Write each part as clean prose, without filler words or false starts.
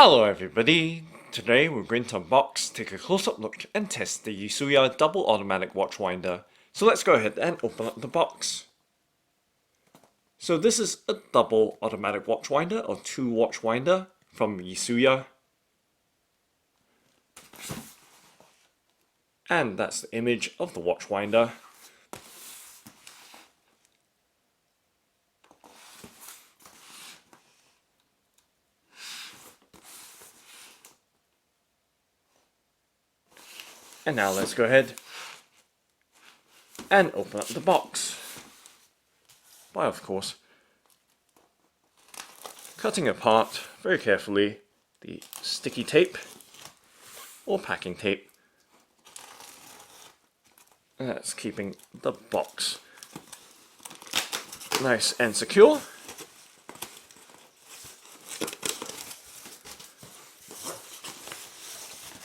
Hello everybody, today we're going to unbox, take a close-up look and test the Yusuya double automatic watch winder. So let's go ahead and open up the box. So this is a double automatic watch winder or two watch winder from Yusuya. And that's the image of the watch winder. And now let's go ahead and open up the box by, of course, cutting apart very carefully the sticky tape or packing tape. And that's keeping the box nice and secure.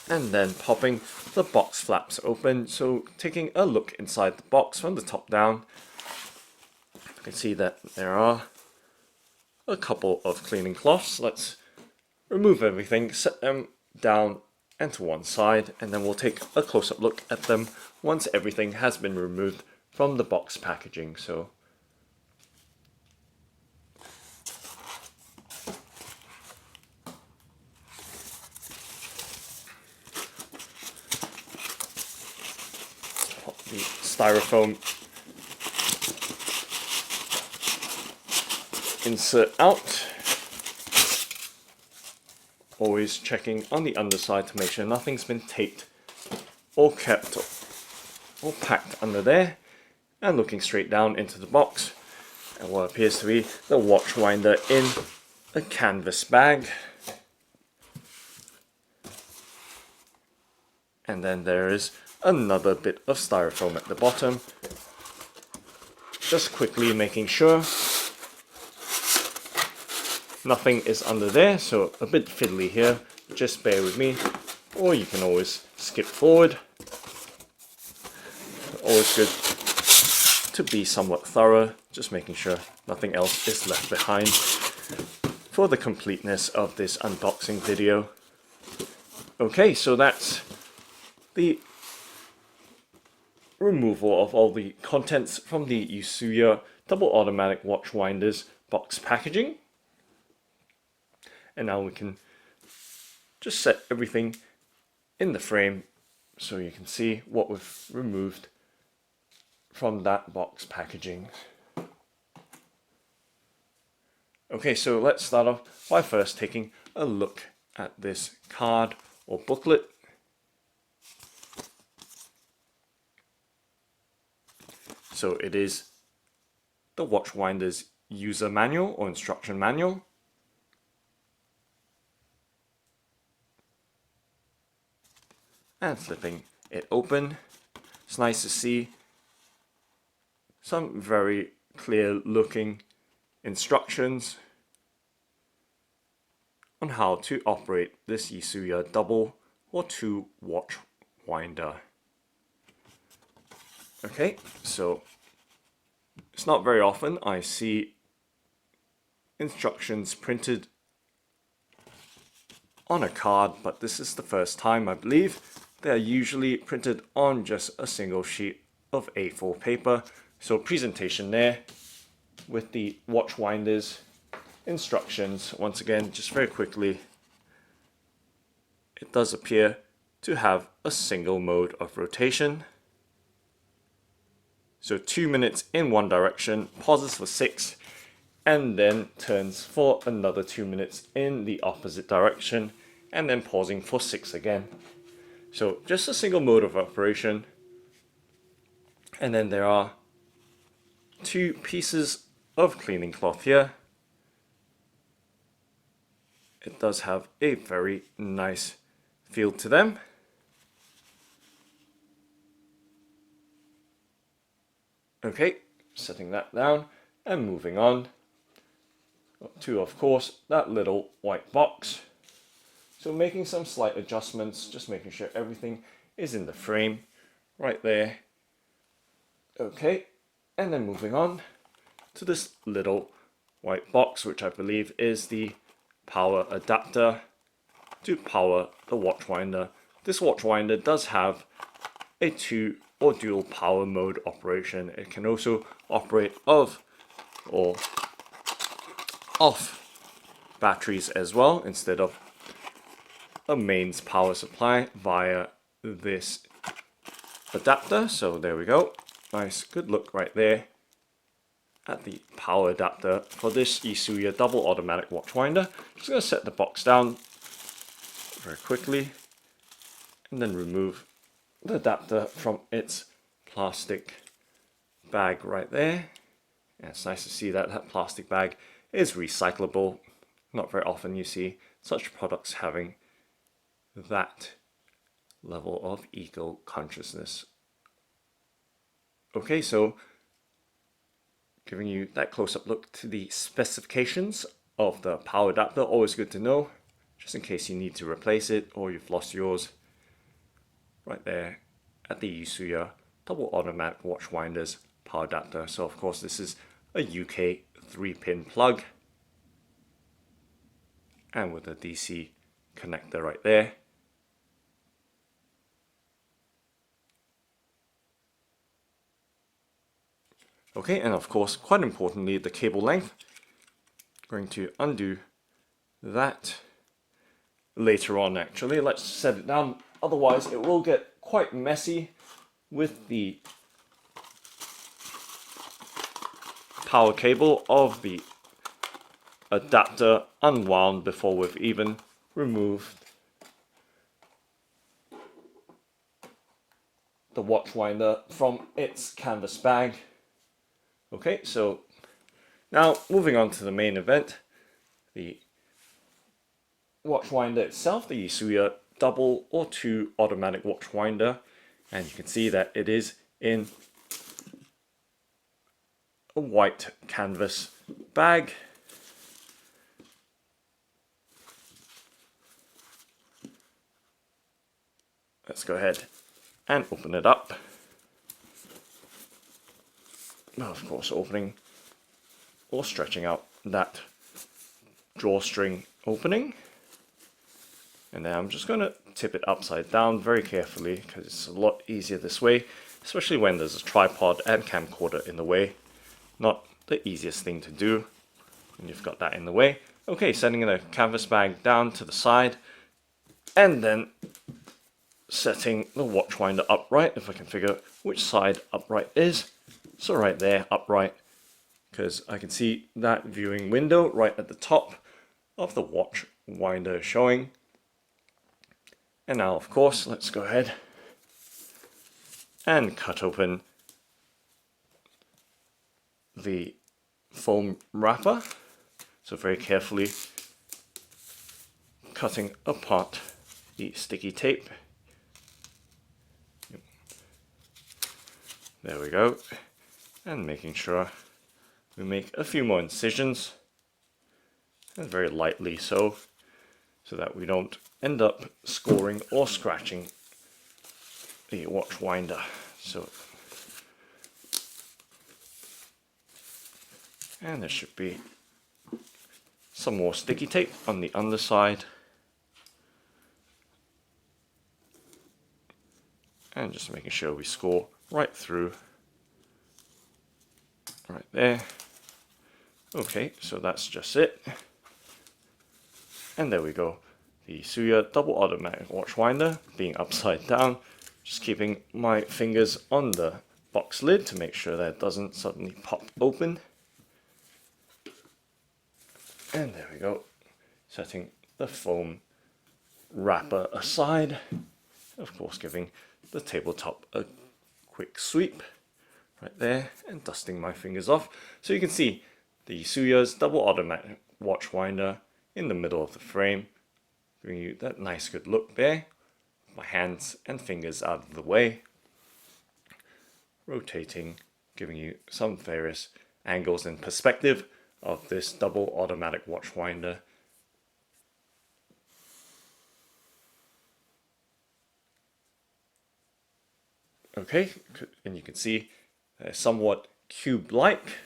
And then popping the box flaps open, so taking a look inside the box from the top down, you can see that there are a couple of cleaning cloths. Let's remove everything, set them down and to one side, and then we'll take a close-up look at them once everything has been removed from the box packaging. So the styrofoam insert out. Always checking on the underside to make sure nothing's been taped or kept or packed under there, and looking straight down into the box and what appears to be the watch winder in a canvas bag. And then there is another bit of styrofoam at the bottom. Just quickly making sure nothing is under there, so a bit fiddly here, just bear with me, or you can always skip forward. Always good to be somewhat thorough, just making sure nothing else is left behind for the completeness of this unboxing video. Okay, so that's the removal of all the contents from the Yusuya double automatic watch winders box packaging. And now we can just set everything in the frame so you can see what we've removed from that box packaging. Okay, so let's start off by first taking a look at this card or booklet. So it is the Watchwinder's user manual or instruction manual. And flipping it open, it's nice to see some very clear looking instructions on how to operate this Yusuya double or two watch winder. Okay, so it's not very often I see instructions printed on a card, but this is the first time, I believe. They are usually printed on just a single sheet of A4 paper. So presentation there with the watch winders instructions. Once again, just very quickly, it does appear to have a single mode of rotation. So 2 minutes in one direction, pauses for 6, and then turns for another 2 minutes in the opposite direction, and then pausing for 6 again. So just a single mode of operation. And then there are 2 pieces of cleaning cloth here. It does have a very nice feel to them. Okay, setting that down and moving on to, of course, that little white box. So making some slight adjustments, just making sure everything is in the frame right there. Okay, and then moving on to this little white box, which I believe is the power adapter to power the watch winder. This watch winder does have a 2 or dual power mode operation. It can also operate of or off batteries as well, instead of a mains power supply via this adapter. So there we go. Nice, good look right there at the power adapter for this Isuya double automatic watch winder. Just going to set the box down very quickly and then remove the adapter from its plastic bag right there. And it's nice to see that that plastic bag is recyclable. Not very often you see such products having that level of eco-consciousness. Okay, so giving you that close-up look to the specifications of the power adapter. Always good to know, just in case you need to replace it or you've lost yours. Right there at the Isuya double automatic watch winders power adapter. So of course this is a UK 3-pin plug and with a DC connector right there. Okay, and of course, quite importantly, the cable length. Going to undo that later on actually. Let's set it down, otherwise it will get quite messy with the power cable of the adapter unwound before we've even removed the watch winder from its canvas bag. Okay, so now moving on to the main event, the watch winder itself, the Isuya double or 2 automatic watch winder, and you can see that it is in a white canvas bag. Let's go ahead and open it up. Now, of course, opening or stretching out that drawstring opening. And then I'm just going to tip it upside down very carefully because it's a lot easier this way, especially when there's a tripod and camcorder in the way. Not the easiest thing to do when you've got that in the way. Okay, setting the canvas bag down to the side and then setting the watch winder upright, if I can figure which side upright is. So right there, upright, because I can see that viewing window right at the top of the watch winder showing. And now, of course, let's go ahead and cut open the foam wrapper. So very carefully cutting apart the sticky tape. There we go. And making sure we make a few more incisions, and very lightly so that we don't end up scoring or scratching the watch winder. So, and there should be some more sticky tape on the underside, and just making sure we score right through. Right there. Okay, so that's just it. And there we go. The Isuya double automatic watch winder being upside down. Just keeping my fingers on the box lid to make sure that it doesn't suddenly pop open. And there we go. Setting the foam wrapper aside. Of course, giving the tabletop a quick sweep. Right there, and dusting my fingers off. So you can see the Isuya's double automatic watch winder in the middle of the frame, giving you that nice good look there. My hands and fingers out of the way. Rotating, giving you some various angles and perspective of this double automatic watch winder. Okay, and you can see somewhat cube-like,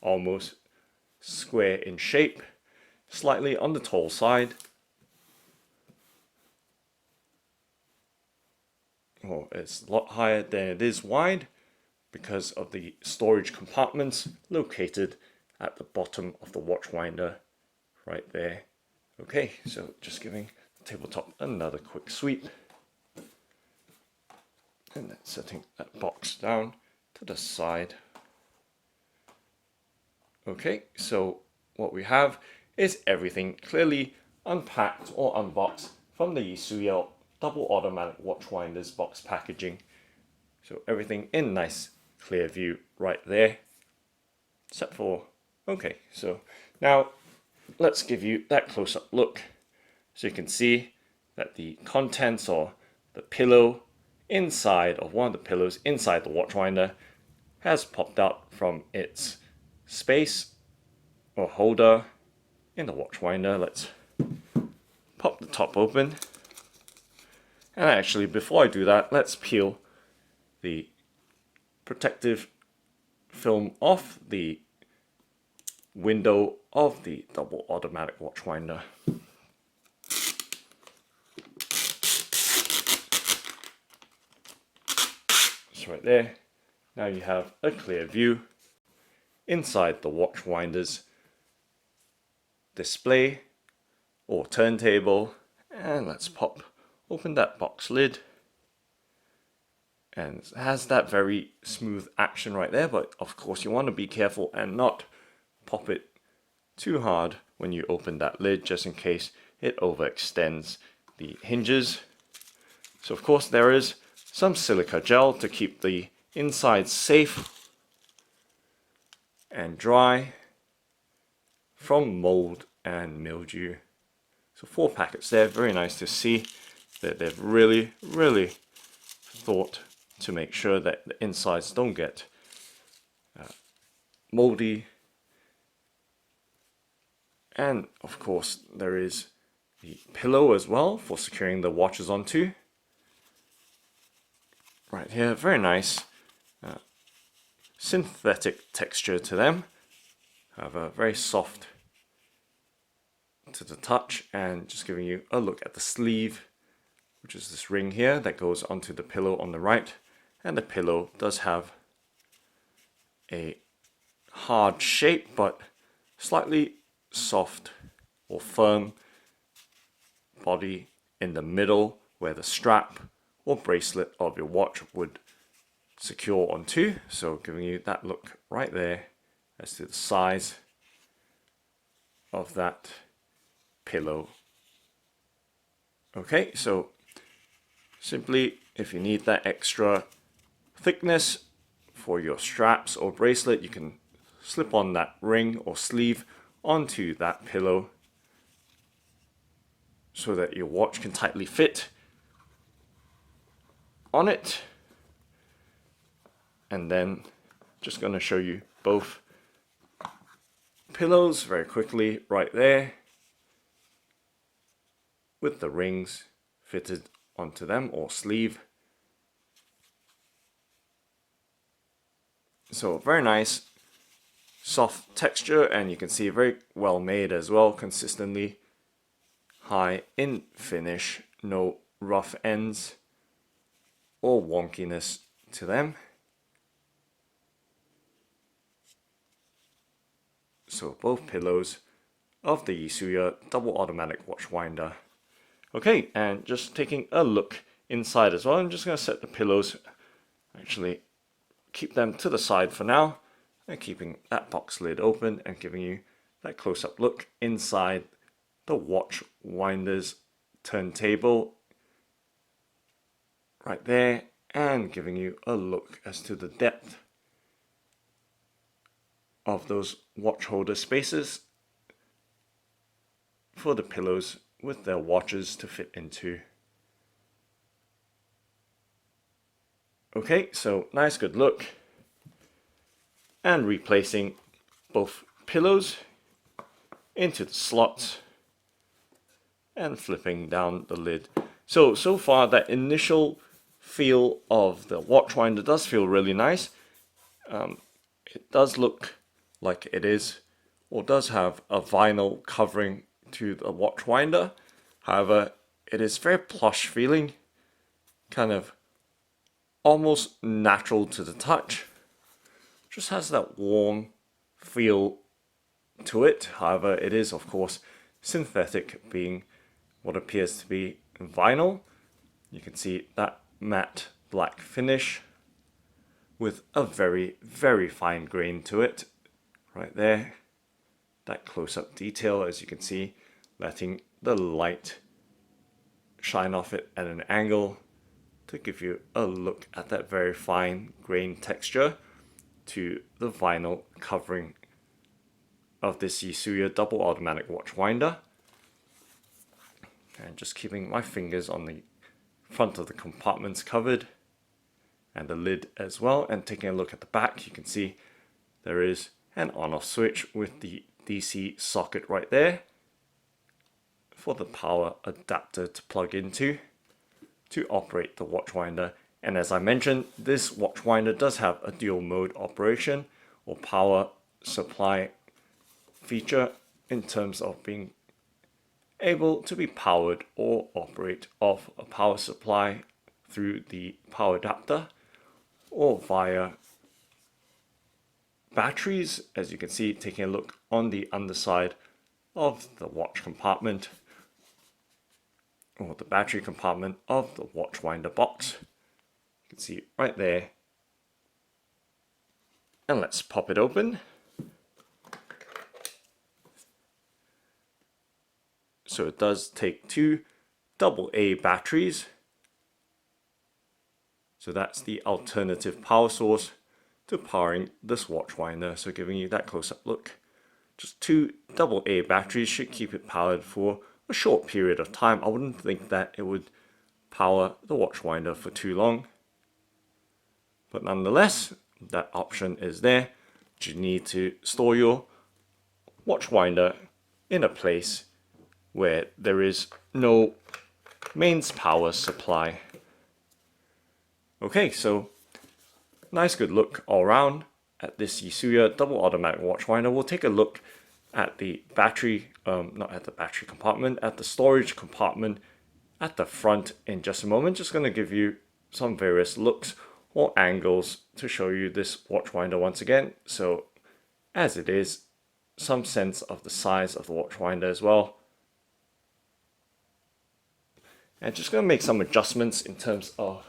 almost square in shape, slightly on the tall side. or it's a lot higher than it is wide because of the storage compartments located at the bottom of the watch winder right there. Okay, so just giving the tabletop another quick sweep and then setting that box down to the side. Okay, so what we have is everything clearly unpacked or unboxed from the Isuya double automatic watch winders box packaging. So everything in nice clear view right there, except for, okay, so now let's give you that close-up look. So you can see that the contents, or the pillow inside of one of the pillows inside the watch winder, has popped out from its space or holder in the watch winder. Let's pop the top open. And actually, before I do that, let's peel the protective film off the window of the double automatic watch winder. It's right there. Now you have a clear view inside the watch winder's display or turntable. And let's pop open that box lid. And it has that very smooth action right there, but of course you want to be careful and not pop it too hard when you open that lid, just in case it overextends the hinges. So of course there is some silica gel to keep the inside safe and dry from mold and mildew. So 4 packets there. Very nice to see that they've really thought to make sure that the insides don't get moldy. And of course there is the pillow as well for securing the watches onto. Right here, very nice synthetic texture to them. Have a very soft to the touch, and just giving you a look at the sleeve, which is this ring here that goes onto the pillow on the right. And the pillow does have a hard shape, but slightly soft or firm body in the middle where the strap or bracelet of your watch would secure onto. So giving you that look right there as to the size of that pillow. Okay, so simply, if you need that extra thickness for your straps or bracelet, you can slip on that ring or sleeve onto that pillow so that your watch can tightly fit on it. And then just going to show you both pillows very quickly right there with the rings fitted onto them or sleeve. So very nice soft texture, and you can see very well made as well, consistently high in finish, no rough ends or wonkiness to them. So both pillows of the Isuya double automatic watch winder. Okay, and just taking a look inside as well. I'm just going to set the pillows, actually keep them to the side for now, and keeping that box lid open and giving you that close-up look inside the watch winder's turntable right there, and giving you a look as to the depth of those watch holder spaces for the pillows with their watches to fit into. Okay, so nice good look. And replacing both pillows into the slots and flipping down the lid. So far that initial feel of the watch winder does feel really nice. It does look like it is, or does have a vinyl covering to the watch winder. However, it is very plush feeling, kind of almost natural to the touch. Just has that warm feel to it. However, it is of course synthetic, being what appears to be vinyl. You can see that matte black finish with a very, very fine grain to it right there. That close-up detail, as you can see, letting the light shine off it at an angle to give you a look at that very fine grain texture to the vinyl covering of this Yisuya double automatic watch winder. And just keeping my fingers on the front of the compartments covered and the lid as well, and taking a look at the back, you can see there is an on-off switch with the DC socket right there for the power adapter to plug into to operate the watch winder. And as I mentioned, this watch winder does have a dual mode operation or power supply feature in terms of being able to be powered or operate off a power supply through the power adapter or via batteries. As you can see, taking a look on the underside of the watch compartment or the battery compartment of the watch winder box. You can see right there. And let's pop it open. So it does take two AA batteries. So that's the alternative power source to powering this watch winder. So giving you that close-up look. Just two AA batteries should keep it powered for a short period of time. I wouldn't think that it would power the watch winder for too long. But nonetheless, that option is there. You need to store your watch winder in a place where there is no mains power supply. Okay, so nice good look all around at this Yisuya double automatic watch winder. We'll take a look at the battery, not at the battery compartment, at the storage compartment at the front in just a moment. Just going to give you some various looks or angles to show you this watch winder once again. So as it is, some sense of the size of the watch winder as well. And just going to make some adjustments in terms of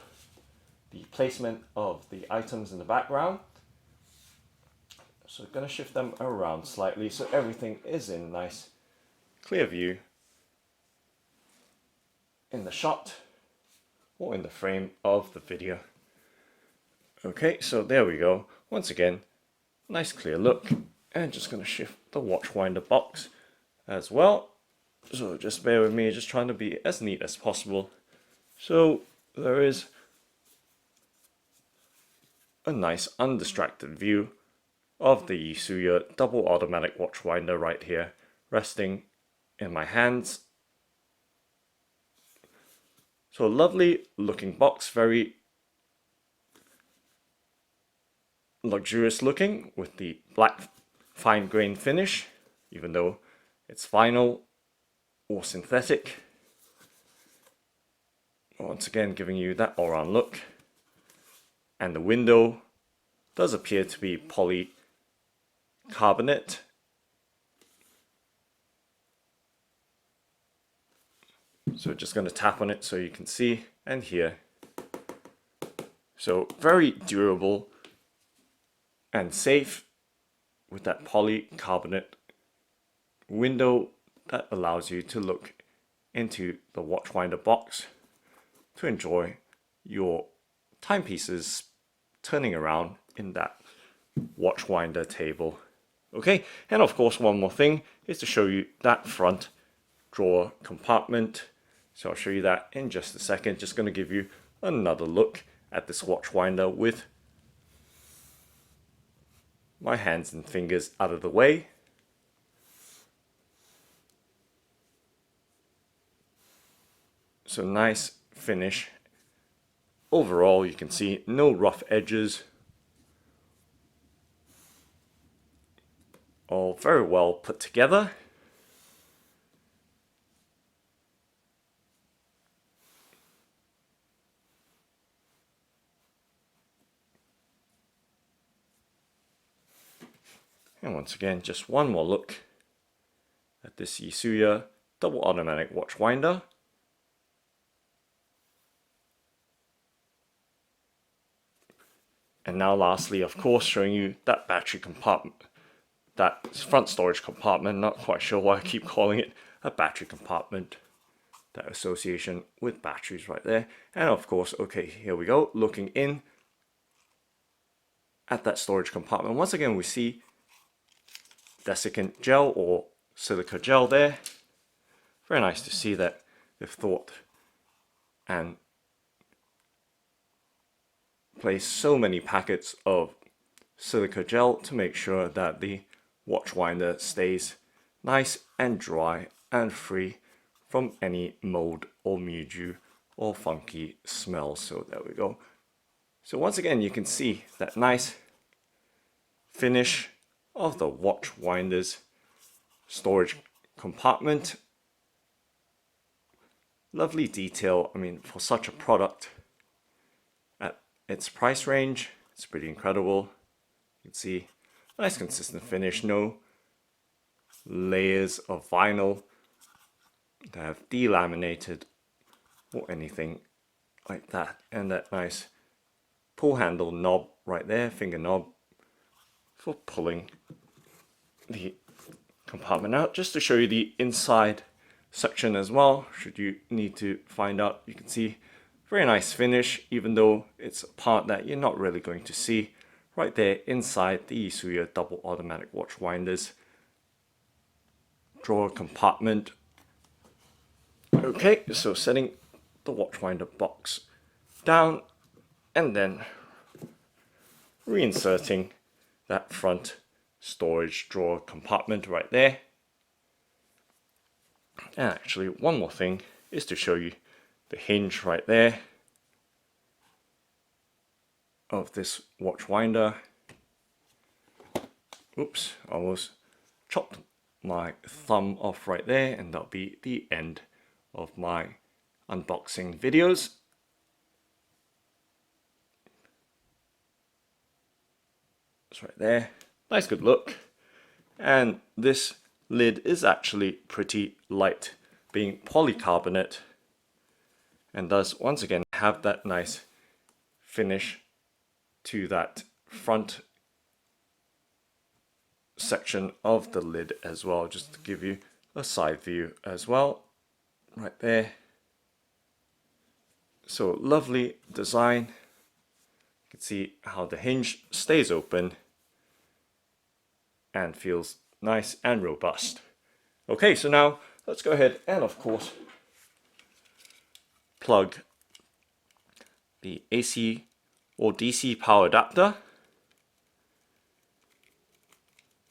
the placement of the items in the background. So I'm going to shift them around slightly so everything is in nice clear view in the shot or in the frame of the video. Okay, so there we go. Once again, nice clear look. And just going to shift the watch winder box as well. So just bear with me, just trying to be as neat as possible. So there is a nice undistracted view of the Yisuya double automatic watch winder right here, resting in my hands. So a lovely looking box, very luxurious looking with the black fine grain finish, even though it's vinyl or synthetic. Once again, giving you that all-round look. And the window does appear to be polycarbonate. So just going to tap on it so you can see and hear. So very durable and safe with that polycarbonate window that allows you to look into the watch winder box to enjoy your timepieces turning around in that watch winder table. Okay, and of course one more thing is to show you that front drawer compartment. So I'll show you that in just a second. Just going to give you another look at this watch winder with my hands and fingers out of the way. So nice finish. Overall, you can see no rough edges. All very well put together. And once again, just one more look at this Isuya double automatic watch winder. And now lastly, of course, showing you that battery compartment, that front storage compartment. Not quite sure why I keep calling it a battery compartment. That association with batteries right there. And of course, okay, here we go, looking in at that storage compartment. Once again, we see desiccant gel or silica gel there. Very nice to see that they've thought and placed so many packets of silica gel to make sure that the watch winder stays nice and dry and free from any mold or mildew or funky smell. So there we go. So once again, you can see that nice finish of the watch winder's storage compartment. Lovely detail. I mean, for such a product at its price range, it's pretty incredible. You can see nice consistent finish, no layers of vinyl that have delaminated or anything like that. And that nice pull handle knob right there, finger knob, for pulling the compartment out. Just to show you the inside section as well, should you need to find out. You can see very nice finish, even though it's a part that you're not really going to see right there inside the Isuya double automatic watch winders drawer compartment. Okay, so setting the watch winder box down and then reinserting that front storage drawer compartment right there. And actually, one more thing is to show you the hinge right there of this watch winder. Oops, almost chopped my thumb off right there, and that'll be the end of my unboxing videos. It's right there. Nice good look. And this lid is actually pretty light, being polycarbonate, and does once again have that nice finish to that front section of the lid as well, just to give you a side view as well right there. So lovely design. You can see how the hinge stays open and feels nice and robust. Okay, so now let's go ahead and of course plug the AC or DC power adapter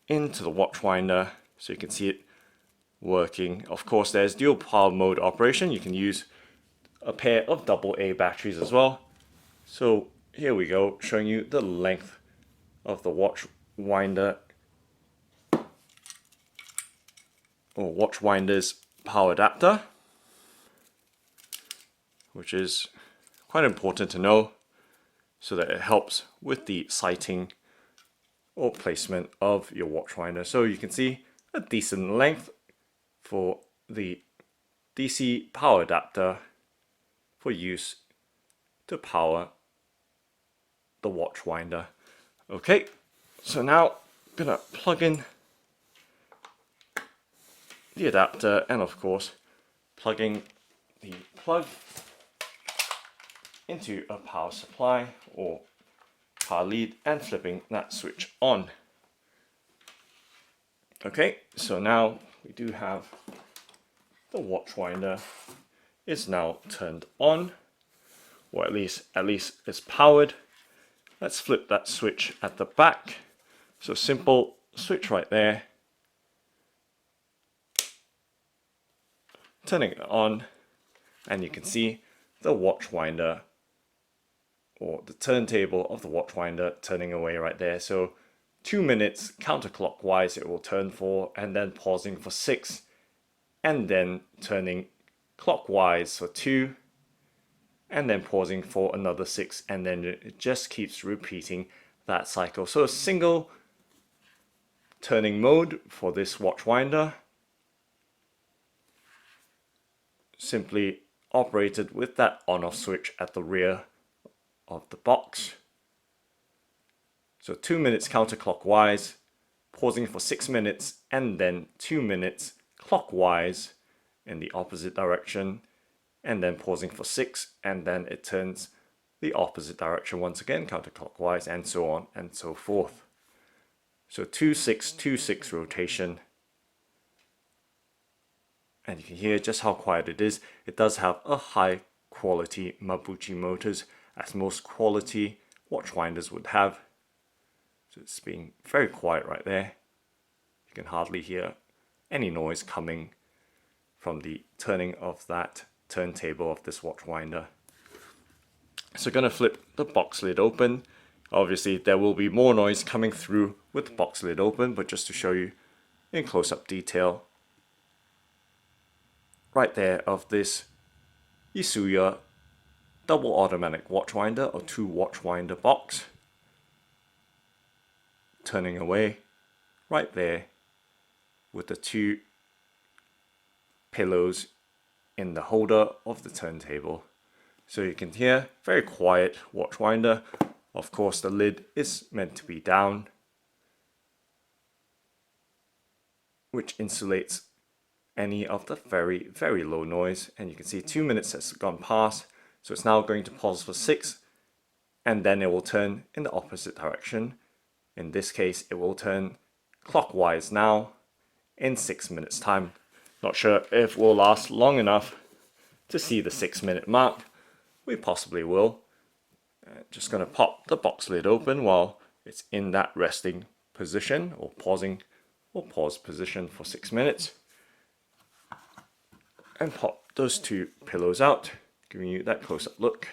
into the watch winder so you can see it working. Of course, there's dual power mode operation. You can use a pair of AA batteries as well. So here we go, showing you the length of the watch winder or watch winder's power adapter, which is quite important to know so that it helps with the sighting or placement of your watch winder. So you can see a decent length for the DC power adapter for use to power the watch winder. Okay, so now I'm gonna plug in the adapter and of course plugging the plug into a power supply or power lead and flipping that switch on. Okay, so now we do have the watch winder is now turned on, or at least it's powered. Let's flip that switch at the back. So simple switch right there, turning it on, and you can see the watch winder or the turntable of the watch winder turning away right there. So 2 minutes counterclockwise it will turn for, and then pausing for 6, and then turning clockwise for 2, and then pausing for another 6, and then it just keeps repeating that cycle. So a single turning mode for this watch winder. Simply operated with that on-off switch at the rear of the box. So 2 minutes counterclockwise, pausing for 6 minutes, and then 2 minutes clockwise in the opposite direction, and then pausing for 6, and then it turns the opposite direction once again, counterclockwise, and so on and so forth. So 2-6-2-6 rotation. And you can hear just how quiet it is. It does have a high quality Mabuchi motors, as most quality watch winders would have. So it's being very quiet right there. You can hardly hear any noise coming from the turning of that turntable of this watch winder. So going to flip the box lid open. Obviously there will be more noise coming through with the box lid open, but just to show you in close-up detail, right there, of this Isuya double automatic watch winder or 2 watch winder box. Turning away right there with the 2 pillows in the holder of the turntable. So you can hear very quiet watch winder. Of course the lid is meant to be down, which insulates any of the very low noise. And you can see 2 minutes has gone past, so it's now going to pause for 6, and then it will turn in the opposite direction. In this case it will turn clockwise now in 6 minutes time. Not sure if we'll last long enough to see the 6-minute mark. We possibly will. Just going to pop the box lid open while it's in that resting position, or pausing or pause position for 6 minutes. And pop those 2 pillows out, giving you that close-up look.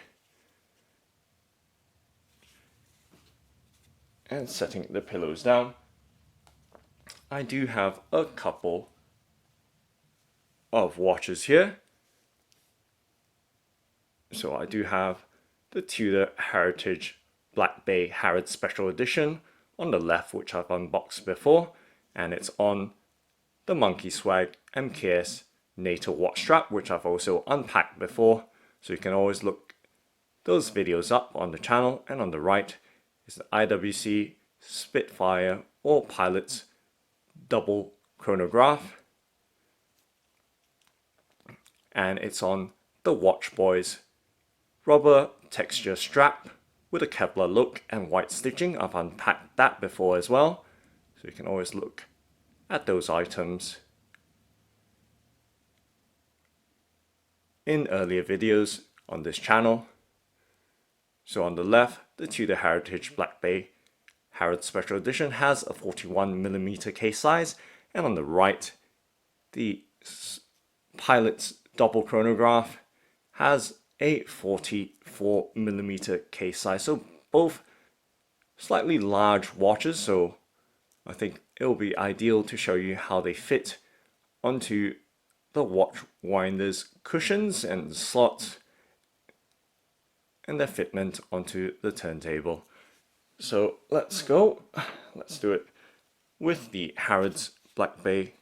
And setting the pillows down. I do have a couple of watches here. So I do have the Tudor Heritage Black Bay Harrods Special Edition on the left, which I've unboxed before, and it's on the Monkey Swag MKS NATO watch strap, which I've also unpacked before, so you can always look those videos up on the channel. And on the right is the IWC Spitfire or Pilot's double chronograph, and it's on the Watch Boys rubber texture strap with a Kevlar look and white stitching. I've unpacked that before as well, so you can always look at those items in earlier videos on this channel. So on the left, the Tudor Heritage Black Bay Harrods Special Edition has a 41mm case size, and on the right, the Pilot's double chronograph has a 44mm case size. So both slightly large watches, so I think it will be ideal to show you how they fit onto the watch winder's cushions and slots, and their fitment onto the turntable. So let's go. Let's do it with the Harrods Black Bay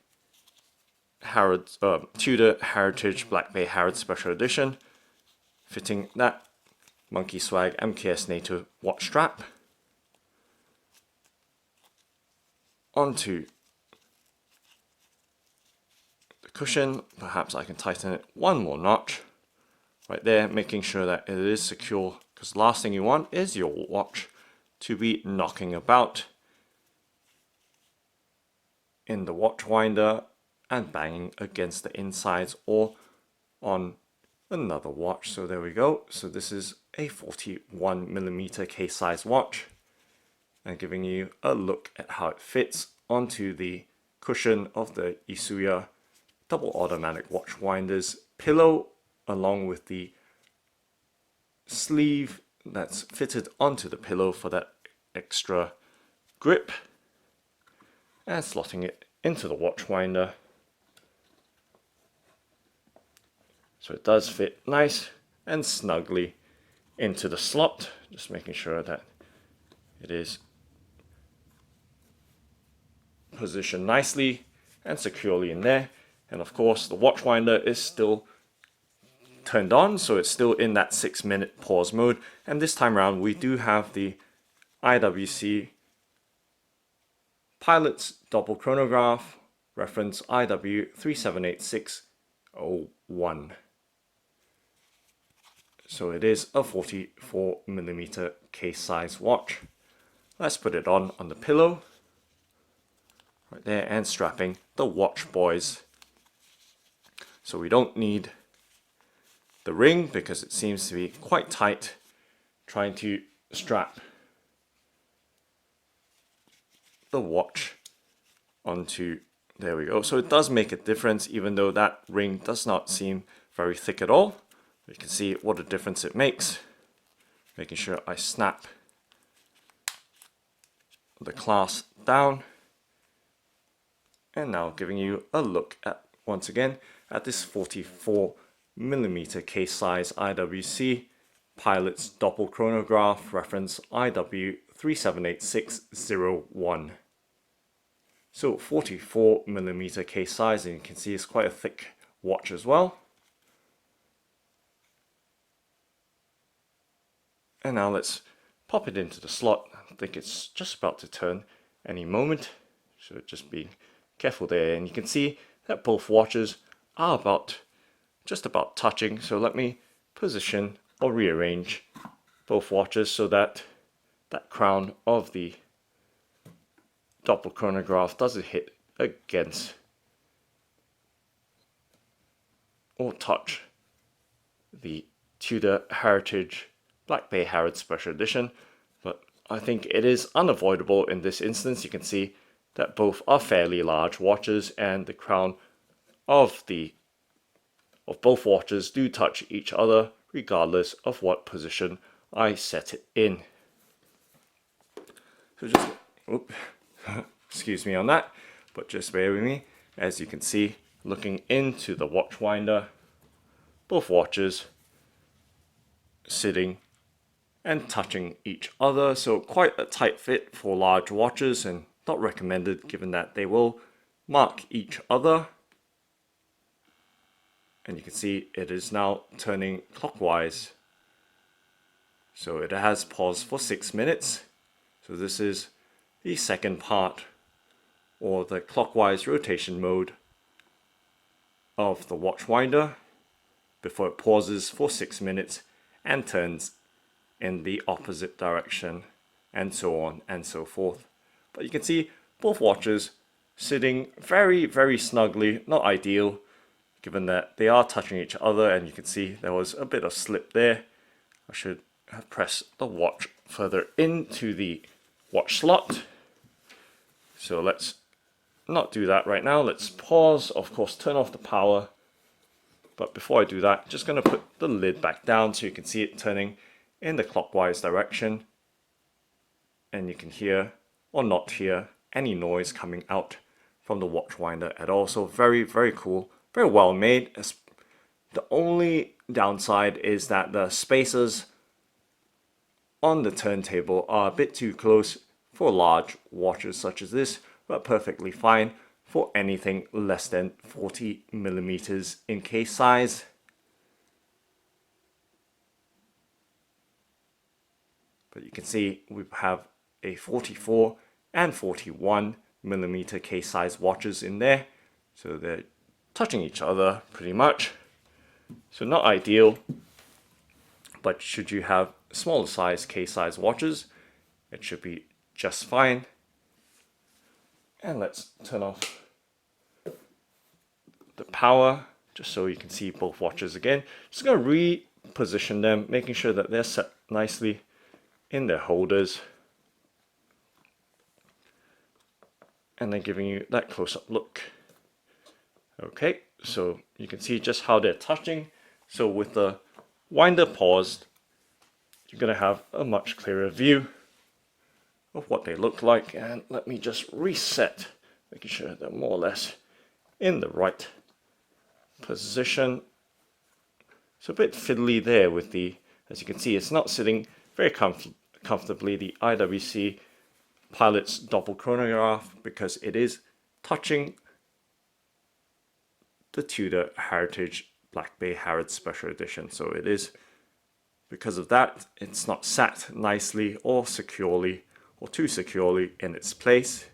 Tudor Heritage Black Bay Harrods Special Edition, fitting that Monkey Swag MKS NATO watch strap onto the cushion. Perhaps I can tighten it one more notch right there, making sure that it is secure, because the last thing you want is your watch to be knocking about in the watch winder and banging against the insides or on another watch. So there we go. So this is a 41mm case size watch, and giving you a look at how it fits onto the cushion of the Isuya double automatic watch winder's pillow, along with the sleeve that's fitted onto the pillow for that extra grip, and slotting it into the watch winder. So it does fit nice and snugly into the slot, just making sure that it is positioned nicely and securely in there. And of course, the watch winder is still turned on, so it's still in that 6-minute pause mode. And this time around, we do have the IWC Pilot's Doppel chronograph, reference IW378601. So it is a 44mm case size watch. Let's put it on the pillow right there and strapping the watch boys. So we don't need the ring because it seems to be quite tight trying to strap the watch onto, there we go. So it does make a difference, even though that ring does not seem very thick at all. You can see what a difference it makes. Making sure I snap the clasp down, and now giving you a look at, once again, at this 44mm case size IWC Pilot's Doppel chronograph, reference IW378601. So 44mm case size, and you can see it's quite a thick watch as well. And now let's pop it into the slot. I think it's just about to turn any moment, so just be careful there. And you can see that both watches are just about touching. So let me position or rearrange both watches so that that crown of the Doppel chronograph doesn't hit against or touch the Tudor Heritage Black Bay Harrods Special Edition, but I think it is unavoidable in this instance. You can see that both are fairly large watches, and the crown of both watches do touch each other regardless of what position I set it in. So just, excuse me on that, but just bear with me. As you can see, looking into the watch winder, both watches sitting and touching each other, so quite a tight fit for large watches, and not recommended given that they will mark each other. And you can see it is now turning clockwise, so it has paused for 6 minutes. So this is the second part, or the clockwise rotation mode of the watch winder before it pauses for 6 minutes and turns in the opposite direction, and so on and so forth. But you can see both watches sitting very, very snugly. Not ideal given that they are touching each other, and you can see there was a bit of slip there. I should have pressed the watch further into the watch slot. So let's not do that right now. Let's pause, of course, turn off the power. But before I do that, just going to put the lid back down so you can see it turning in the clockwise direction. And you can hear, or not hear, any noise coming out from the watch winder at all. So very, very cool, very well made. The only downside is that the spacers on the turntable are a bit too close for large watches such as this, but perfectly fine for anything less than 40mm in case size. But you can see we have a 44 and 41mm case size watches in there, so they're touching each other pretty much. So not ideal, but should you have smaller size case size watches, it should be just fine. And let's turn off the power just so you can see both watches again. Just going to reposition them, making sure that they're set nicely in their holders, and then giving you that close-up look. Okay, so you can see just how they're touching. So with the winder paused, you're going to have a much clearer view of what they look like. And let me just reset, making sure they're more or less in the right position. It's a bit fiddly there with the, as you can see, it's not sitting very comfortably. The IWC Pilot's Doppel chronograph because it is touching the Tudor Heritage Black Bay Harrods Special Edition. So it is, because of that, it's not sat nicely or securely or too securely in its place,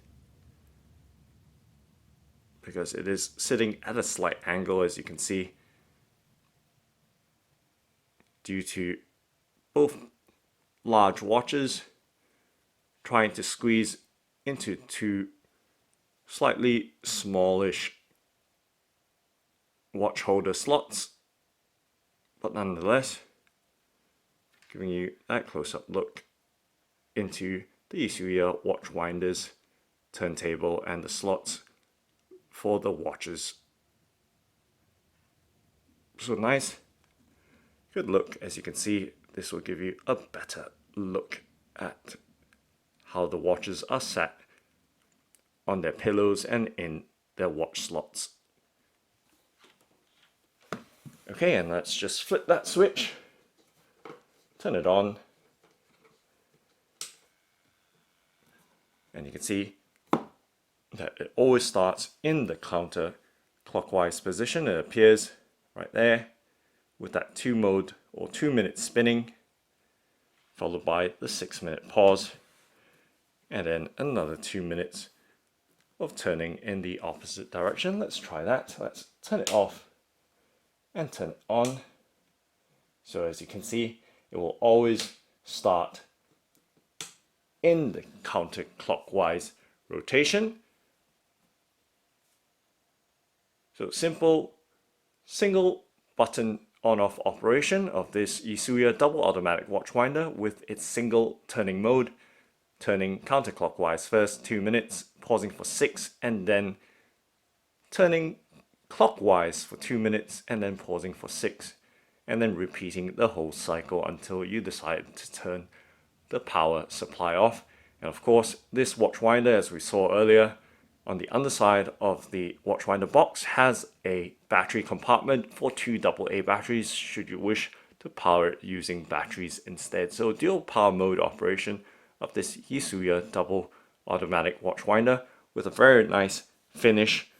because it is sitting at a slight angle, as you can see, due to both large watches trying to squeeze into two slightly smallish watch holder slots, but nonetheless giving you that close-up look into the Isuya watch winders, turntable, and the slots for the watches. So nice, good look. As you can see, this will give you a better look at how the watches are sat on their pillows and in their watch slots. Okay, and let's just flip that switch, turn it on, and you can see that it always starts in the counterclockwise position. It appears right there with that 2 mode or 2 minute spinning, followed by the 6-minute pause, and then another 2 minutes of turning in the opposite direction. Let's try that. Let's turn it off and turn it on. So as you can see, it will always start in the counterclockwise rotation. So simple single button on-off operation of this Isuya double automatic watch winder with its single turning mode, turning counterclockwise first 2 minutes, pausing for 6, and then turning clockwise for 2 minutes and then pausing for 6, and then repeating the whole cycle until you decide to turn the power supply off. And of course, this watch winder, as we saw earlier, on the underside of the watch winder box has a battery compartment for 2 AA batteries should you wish to power it using batteries instead. So dual power mode operation of this Isuya double automatic watch winder with a very nice finish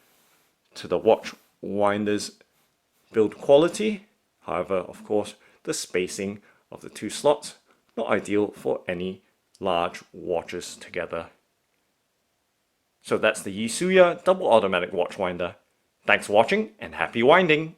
to the watch winder's build quality. However, of course, the spacing of the 2 slots not ideal for any large watches together. So that's the Isuya double automatic watch winder. Thanks for watching and happy winding!